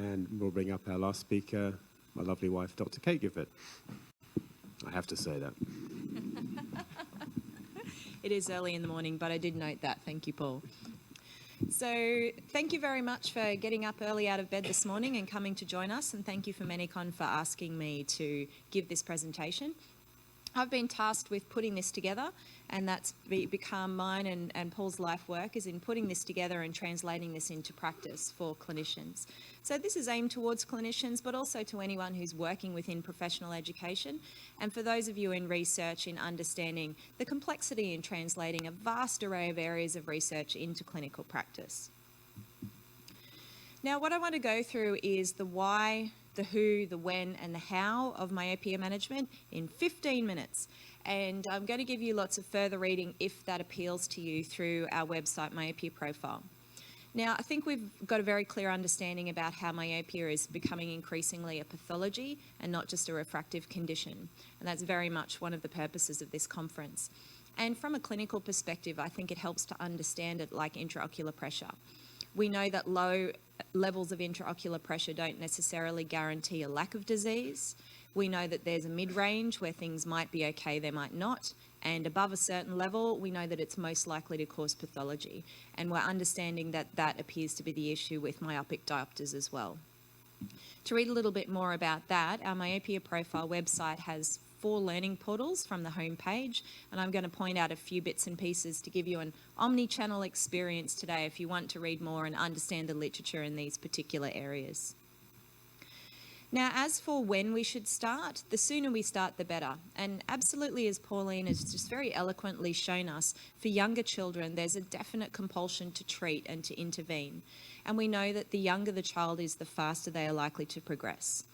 And we'll bring up our last speaker, my lovely wife, Dr. Gifford. I have to say that. It is early in the morning, but I did note that. Thank you, Paul. So thank you very much for getting up early out of bed this morning and coming to join us, and thank you for Medicon for asking me to give this presentation. I've been tasked with putting this together, and that's become mine and Paul's life work is in putting this together and translating this into practice for clinicians. So this is aimed towards clinicians, but also to anyone who's working within professional education, and for those of you in research in understanding the complexity in translating a vast array of areas of research into clinical practice. Now, what I want to go through is the why, the who, the when, and the how of myopia management in 15 minutes. And I'm going to give you lots of further reading if that appeals to you through our website, Myopia Profile. Now, I think we've got a very clear understanding about how myopia is becoming increasingly a pathology and not just a refractive condition. And that's very much one of the purposes of this conference. And from a clinical perspective, I think it helps to understand it like intraocular pressure. We know that low levels of intraocular pressure don't necessarily guarantee a lack of disease. We know that there's a mid-range where things might be okay, they might not. And above a certain level, we know that it's most likely to cause pathology. And we're understanding that that appears to be the issue with myopic diopters as well. To read a little bit more about that, our Myopia Profile website has 4 learning portals from the home page, and I'm going to point out a few bits and pieces to give you an omni-channel experience today if you want to read more and understand the literature in these particular areas. Now, as for when we should start, the sooner we start, the better. And absolutely, as Pauline has just very eloquently shown us, for younger children, there's a definite compulsion to treat and to intervene. And we know that the younger the child is, the faster they are likely to progress.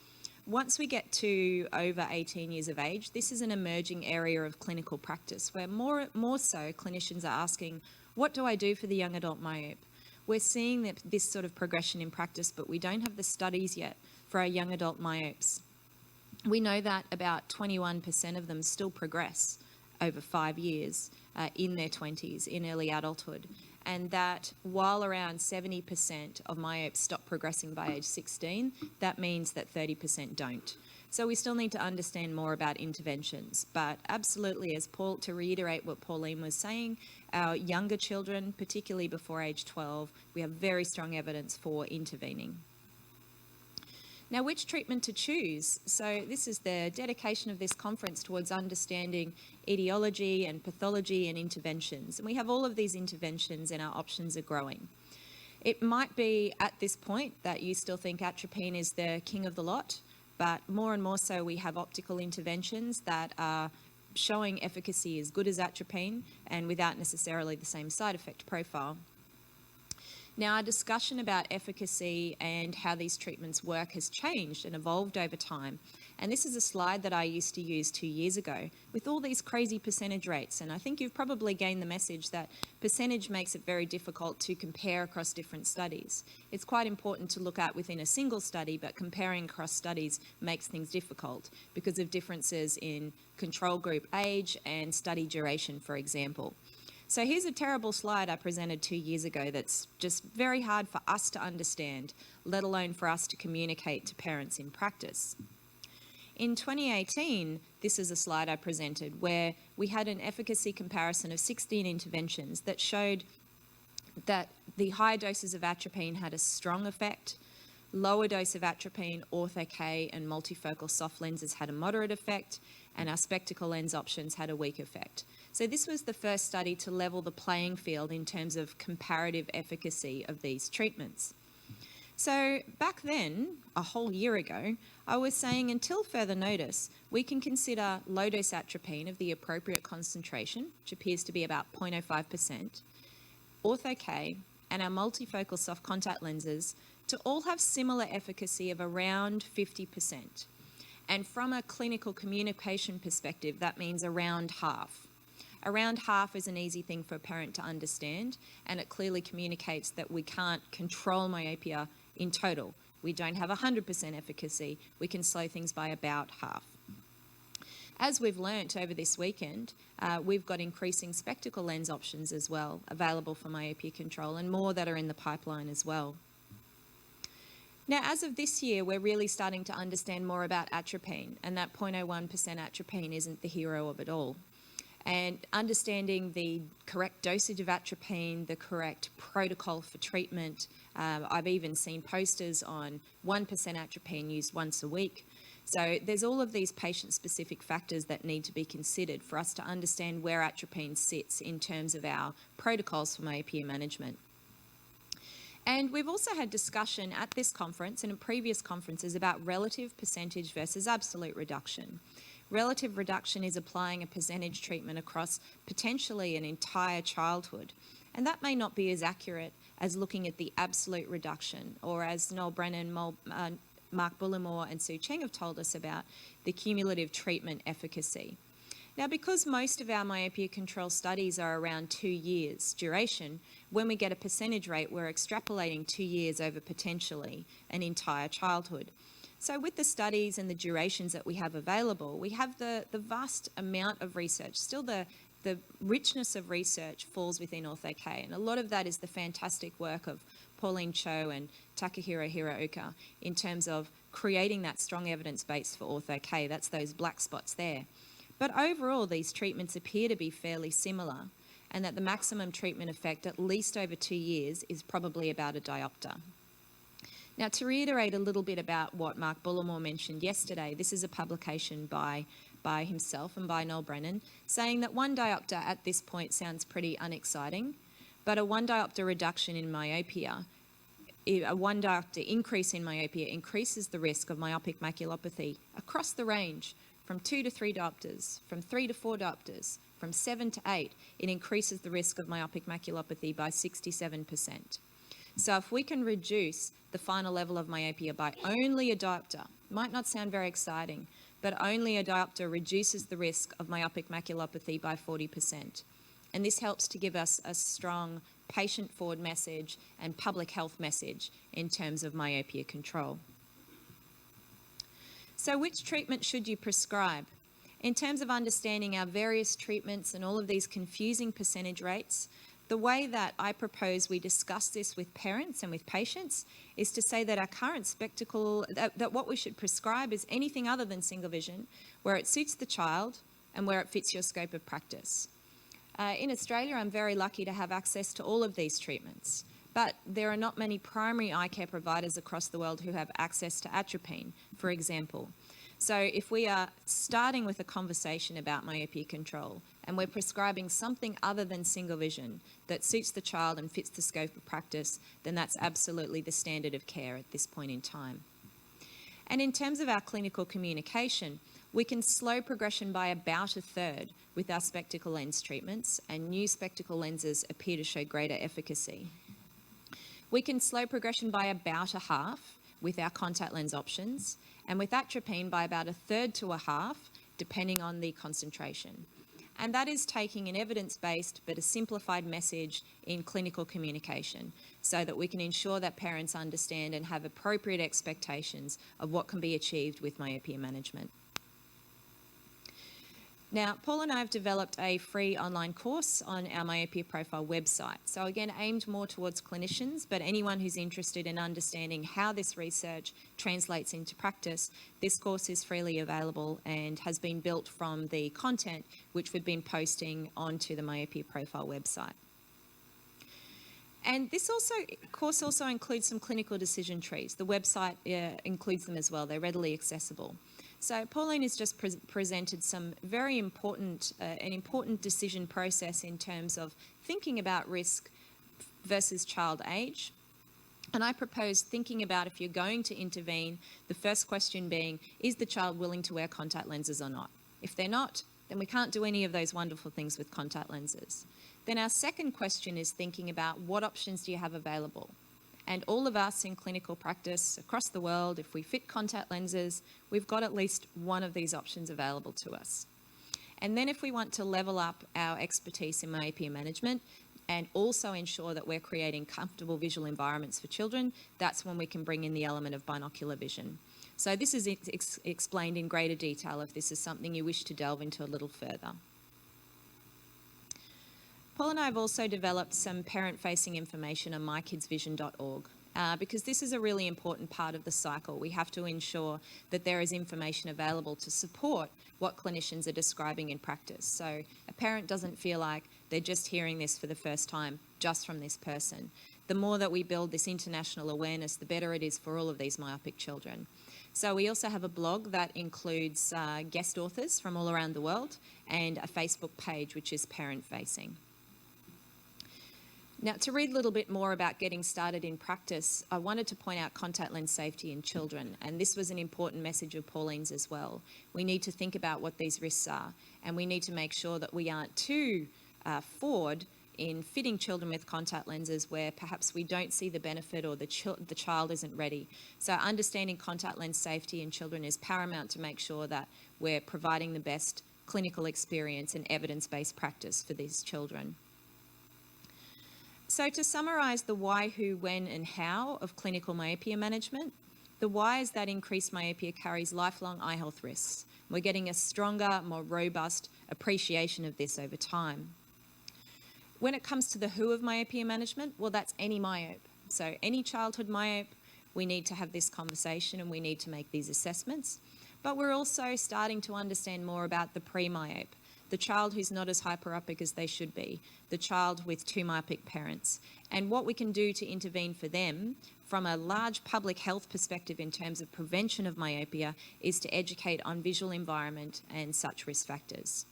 Once we get to over 18 years of age, this is an emerging area of clinical practice where more so clinicians are asking, what do I do for the young adult myope? We're seeing this sort of progression in practice, but we don't have the studies yet for our young adult myopes. We know that about 21% of them still progress over 5 years in their 20s, in early adulthood, and that while around 70% of myopes stop progressing by age 16, that means that 30% don't. So we still need to understand more about interventions, but absolutely, as to reiterate what Pauline was saying, our younger children, particularly before age 12, we have very strong evidence for intervening. Now, which treatment to choose? So this is the dedication of this conference towards understanding etiology and pathology and interventions. And we have all of these interventions and our options are growing. It might be at this point that you still think atropine is the king of the lot, but more and more so we have optical interventions that are showing efficacy as good as atropine and without necessarily the same side effect profile. Now, our discussion about efficacy and how these treatments work has changed and evolved over time. And this is a slide that I used to use 2 years ago with all these crazy percentage rates. And I think you've probably gained the message that percentage makes it very difficult to compare across different studies. It's quite important to look at within a single study, but comparing across studies makes things difficult because of differences in control group age and study duration, for example. So here's a terrible slide I presented 2 years ago that's just very hard for us to understand, let alone for us to communicate to parents in practice. In 2018, this is a slide I presented where we had an efficacy comparison of 16 interventions that showed that the higher doses of atropine had a strong effect, lower dose of atropine, ortho-K and multifocal soft lenses had a moderate effect, and our spectacle lens options had a weak effect. So this was the first study to level the playing field in terms of comparative efficacy of these treatments. So back then, a whole year ago, I was saying until further notice, we can consider low-dose atropine of the appropriate concentration, which appears to be about 0.05%, ortho-K, and our multifocal soft contact lenses to all have similar efficacy of around 50%. And from a clinical communication perspective, that means around half. Around half is an easy thing for a parent to understand, and it clearly communicates that we can't control myopia in total. We don't have 100% efficacy. We can slow things by about half. As we've learnt over this weekend, we've got increasing spectacle lens options as well available for myopia control, and more that are in the pipeline as well. Now, as of this year, we're really starting to understand more about atropine, and that 0.01% atropine isn't the hero of it all. And understanding the correct dosage of atropine, the correct protocol for treatment. I've even seen posters on 1% atropine used once a week. So there's all of these patient-specific factors that need to be considered for us to understand where atropine sits in terms of our protocols for myopia management. And we've also had discussion at this conference and in previous conferences about relative percentage versus absolute reduction. Relative reduction is applying a percentage treatment across potentially an entire childhood. And that may not be as accurate as looking at the absolute reduction, or as Noel Brennan, Mark Bullimore and Sue Cheng have told us about, the cumulative treatment efficacy. Now, because most of our myopia control studies are around 2 years duration, when we get a percentage rate, we're extrapolating 2 years over potentially an entire childhood. So with the studies and the durations that we have available, we have the vast amount of research. Still the richness of research falls within Ortho-K, and a lot of that is the fantastic work of Pauline Cho and Takahiro Hiraoka in terms of creating that strong evidence base for Ortho-K. That's those black spots there. But overall, these treatments appear to be fairly similar, and that the maximum treatment effect, at least over 2 years, is probably about a diopter. Now, to reiterate a little bit about what Mark Bullimore mentioned yesterday, this is a publication by himself and by Noel Brennan, saying that 1 diopter at this point sounds pretty unexciting, but a 1 diopter reduction in myopia, a 1 diopter increase in myopia increases the risk of myopic maculopathy across the range from 2 to 3 diopters, from 3 to 4 diopters, from 7 to 8. It increases the risk of myopic maculopathy by 67%. So if we can reduce the final level of myopia by only a diopter, might not sound very exciting, but only a diopter reduces the risk of myopic maculopathy by 40%. And this helps to give us a strong patient-forward message and public health message in terms of myopia control. So which treatment should you prescribe? In terms of understanding our various treatments and all of these confusing percentage rates, the way that I propose we discuss this with parents and with patients is to say that our current spectacle, that what we should prescribe is anything other than single vision, where it suits the child and where it fits your scope of practice. In Australia, I'm very lucky to have access to all of these treatments, but there are not many primary eye care providers across the world who have access to atropine, for example. So if we are starting with a conversation about myopia control and we're prescribing something other than single vision that suits the child and fits the scope of practice, then that's absolutely the standard of care at this point in time. And in terms of our clinical communication, we can slow progression by about a third with our spectacle lens treatments, and new spectacle lenses appear to show greater efficacy. We can slow progression by about a half with our contact lens options, and with atropine by about a third to a half, depending on the concentration. And that is taking an evidence-based but a simplified message in clinical communication so that we can ensure that parents understand and have appropriate expectations of what can be achieved with myopia management. Now, Paul and I have developed a free online course on our Myopia Profile website. So again, aimed more towards clinicians, but anyone who's interested in understanding how this research translates into practice, this course is freely available and has been built from the content which we've been posting onto the Myopia Profile website. And this course also includes some clinical decision trees. The website includes them as well. They're readily accessible. So Pauline has just presented some very important, an important decision process in terms of thinking about risk versus child age. And I propose thinking about, if you're going to intervene, the first question being, is the child willing to wear contact lenses or not? If they're not, then we can't do any of those wonderful things with contact lenses. Then our second question is thinking about, what options do you have available? And all of us in clinical practice across the world, if we fit contact lenses, we've got at least one of these options available to us. And then if we want to level up our expertise in myopia management and also ensure that we're creating comfortable visual environments for children, that's when we can bring in the element of binocular vision. So this is explained in greater detail if this is something you wish to delve into a little further. Paul and I have also developed some parent-facing information on mykidsvision.org. because this is a really important part of the cycle. We have to ensure that there is information available to support what clinicians are describing in practice. So a parent doesn't feel like they're just hearing this for the first time just from this person. The more that we build this international awareness, the better it is for all of these myopic children. So we also have a blog that includes guest authors from all around the world and a Facebook page which is parent-facing. Now, to read a little bit more about getting started in practice, I wanted to point out contact lens safety in children, and this was an important message of Pauline's as well. We need to think about what these risks are, and we need to make sure that we aren't too forward in fitting children with contact lenses where perhaps we don't see the benefit or the child isn't ready. So understanding contact lens safety in children is paramount to make sure that we're providing the best clinical experience and evidence-based practice for these children. So to summarise the why, who, when and how of clinical myopia management, the why is that increased myopia carries lifelong eye health risks. We're getting a stronger, more robust appreciation of this over time. When it comes to the who of myopia management, well, that's any myope. So any childhood myope, we need to have this conversation and we need to make these assessments. But we're also starting to understand more about the pre-myope, the child who's not as hyperopic as they should be, the child with two myopic parents, and what we can do to intervene for them from a large public health perspective in terms of prevention of myopia is to educate on visual environment and such risk factors.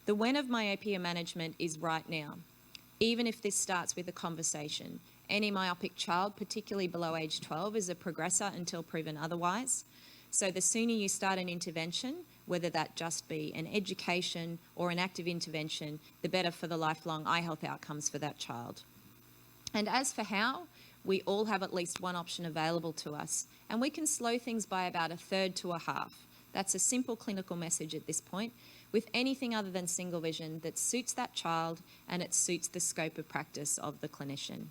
The when of myopia management is right now. Even if this starts with a conversation, any myopic child, particularly below age 12, is a progressor until proven otherwise. So the sooner you start an intervention, whether that just be an education or an active intervention, the better for the lifelong eye health outcomes for that child. And as for how, we all have at least one option available to us, and we can slow things by about a third to a half. That's a simple clinical message at this point, with anything other than single vision that suits that child and it suits the scope of practice of the clinician.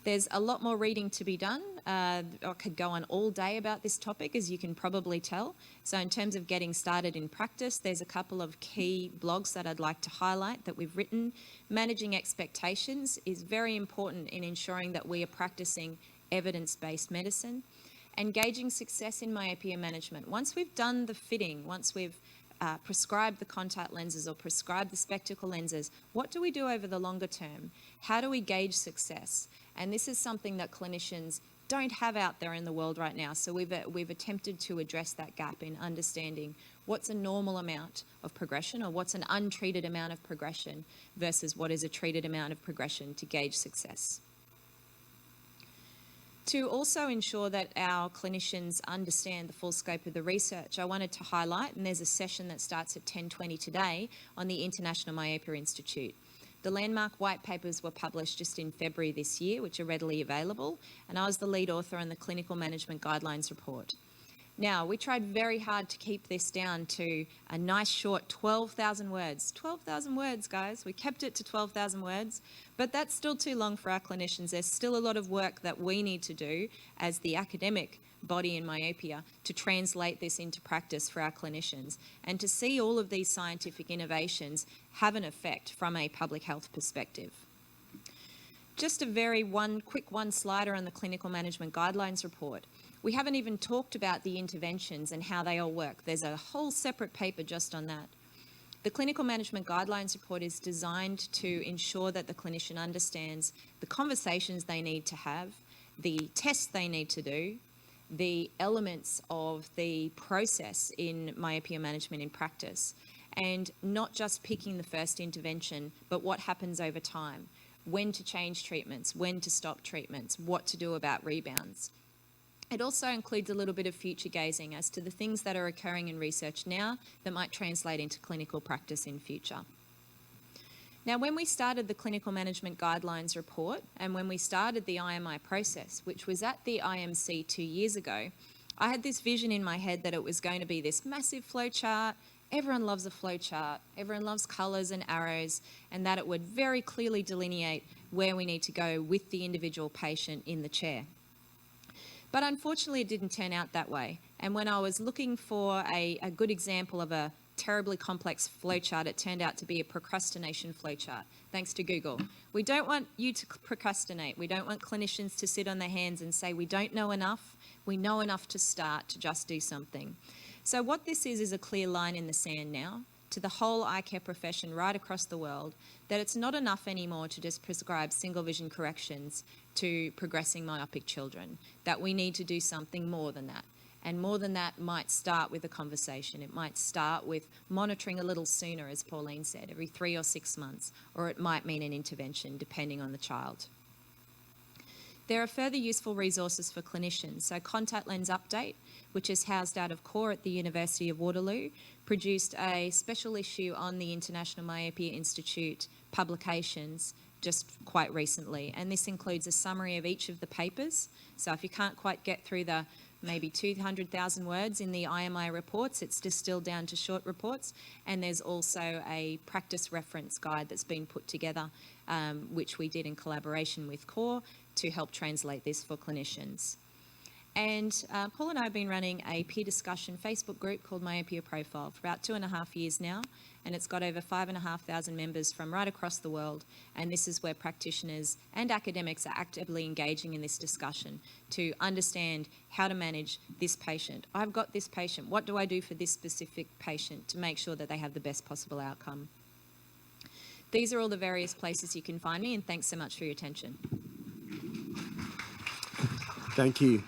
There's a lot more reading to be done. I could go on all day about this topic, as you can probably tell. So in terms of getting started in practice, there's a couple of key blogs that I'd like to highlight that we've written. Managing expectations is very important in ensuring that we are practicing evidence-based medicine. Engaging success in myopia management. Once we've done the fitting, once we've prescribed the contact lenses or prescribed the spectacle lenses, what do we do over the longer term? How do we gauge success? And this is something that clinicians don't have out there in the world right now. So we've attempted to address that gap in understanding what's a normal amount of progression or what's an untreated amount of progression versus what is a treated amount of progression to gauge success. To also ensure that our clinicians understand the full scope of the research, I wanted to highlight, and there's a session that starts at 10:20 today on the International Myopia Institute. The landmark white papers were published just in February this year, which are readily available, and I was the lead author on the Clinical Management Guidelines report. Now, we tried very hard to keep this down to a nice short 12,000 words. 12,000 words, guys. We kept it to 12,000 words, but that's still too long for our clinicians. There's still a lot of work that we need to do as the academic body in myopia to translate this into practice for our clinicians and to see all of these scientific innovations have an effect from a public health perspective. Just a very quick one-slider on the Clinical Management Guidelines report. We haven't even talked about the interventions and how they all work. There's a whole separate paper just on that. The Clinical Management Guidelines report is designed to ensure that the clinician understands the conversations they need to have, the tests they need to do, the elements of the process in myopia management in practice, and not just picking the first intervention, but what happens over time, when to change treatments, when to stop treatments, what to do about rebounds. It also includes a little bit of future gazing as to the things that are occurring in research now that might translate into clinical practice in future. Now, when we started the Clinical Management Guidelines report and when we started the IMI process, which was at the IMC 2 years ago, I had this vision in my head that it was going to be this massive flow chart. Everyone loves a flow chart. Everyone loves colours and arrows, and that it would very clearly delineate where we need to go with the individual patient in the chair. But unfortunately, it didn't turn out that way. And when I was looking for a good example of a terribly complex flowchart, it turned out to be a procrastination flowchart, thanks to Google. We don't want you to procrastinate. We don't want clinicians to sit on their hands and say, we don't know enough. We know enough to start, to just do something. So what this is a clear line in the sand now to the whole eye care profession right across the world, that it's not enough anymore to just prescribe single vision corrections to progressing myopic children, that we need to do something more than that. And more than that might start with a conversation. It might start with monitoring a little sooner, as Pauline said, every 3 or 6 months, or it might mean an intervention depending on the child. There are further useful resources for clinicians. So Contact Lens Update, which is housed out of core at the University of Waterloo, produced a special issue on the International Myopia Institute publications just quite recently. And this includes a summary of each of the papers. So if you can't quite get through the maybe 200,000 words in the IMI reports, it's distilled down to short reports. And there's also a practice reference guide that's been put together, which we did in collaboration with CORE to help translate this for clinicians. And Paul and I have been running a peer discussion Facebook group called Myopia Profile for about 2.5 years now, and it's got over 5,500 members from right across the world. And this is where practitioners and academics are actively engaging in this discussion to understand how to manage this patient. I've got this patient. What do I do for this specific patient to make sure that they have the best possible outcome? These are all the various places you can find me, and thanks so much for your attention. Thank you.